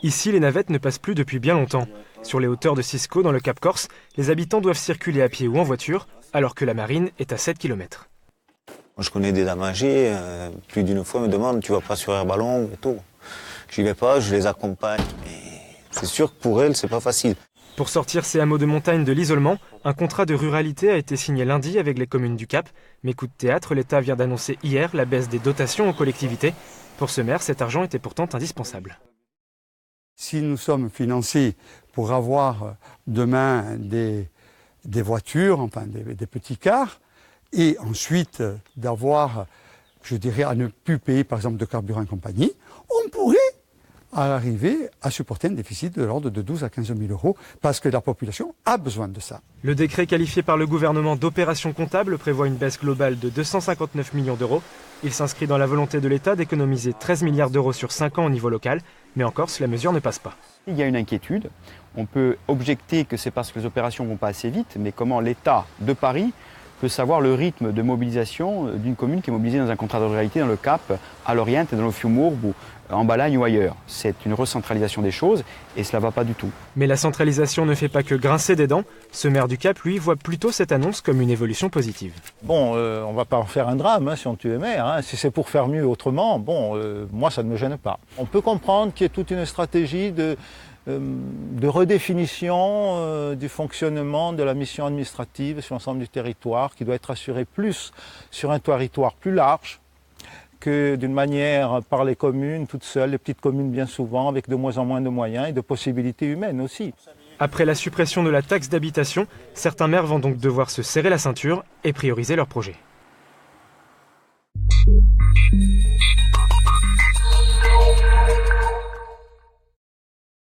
Ici, les navettes ne passent plus depuis bien longtemps. Sur les hauteurs de Cisco, dans le Cap Corse, les habitants doivent circuler à pied ou en voiture, alors que la marine est à 7 km. Moi, je connais des damagés, plus d'une fois me demandent, tu vas pas sur Air-Ballon et tout. J'y vais pas, je les accompagne. Mais c'est sûr que pour elles, c'est pas facile. Pour sortir ces hameaux de montagne de l'isolement, un contrat de ruralité a été signé lundi avec les communes du Cap. Mais coup de théâtre, l'État vient d'annoncer hier la baisse des dotations aux collectivités. Pour ce maire, cet argent était pourtant indispensable. Si nous sommes financés pour avoir demain des voitures, enfin des petits cars, et ensuite d'avoir, je dirais, à ne plus payer par exemple de carburant et compagnie, on pourrait arriver à supporter un déficit de l'ordre de 12 à 15 000 euros parce que la population a besoin de ça. Le décret qualifié par le gouvernement d'opération comptable prévoit une baisse globale de 259 millions d'euros. Il s'inscrit dans la volonté de l'État d'économiser 13 milliards d'euros sur 5 ans au niveau local. Mais en Corse, la mesure ne passe pas. Il y a une inquiétude. On peut objecter que c'est parce que les opérations ne vont pas assez vite, mais comment l'État de Paris peut savoir le rythme de mobilisation d'une commune qui est mobilisée dans un contrat de ruralité dans le Cap, à l'Orient et dans le Fiumourbe ou en Balagne ou ailleurs. C'est une recentralisation des choses et cela ne va pas du tout. Mais la centralisation ne fait pas que grincer des dents. Ce maire du Cap, lui, voit plutôt cette annonce comme une évolution positive. Bon, on ne va pas en faire un drame si on tue les maires. Si c'est pour faire mieux autrement, moi ça ne me gêne pas. On peut comprendre qu'il y ait toute une stratégie de redéfinition du fonctionnement de la mission administrative sur l'ensemble du territoire qui doit être assurée plus sur un territoire plus large que d'une manière par les communes toutes seules, les petites communes bien souvent, avec de moins en moins de moyens et de possibilités humaines aussi. Après la suppression de la taxe d'habitation, certains maires vont donc devoir se serrer la ceinture et prioriser leurs projets.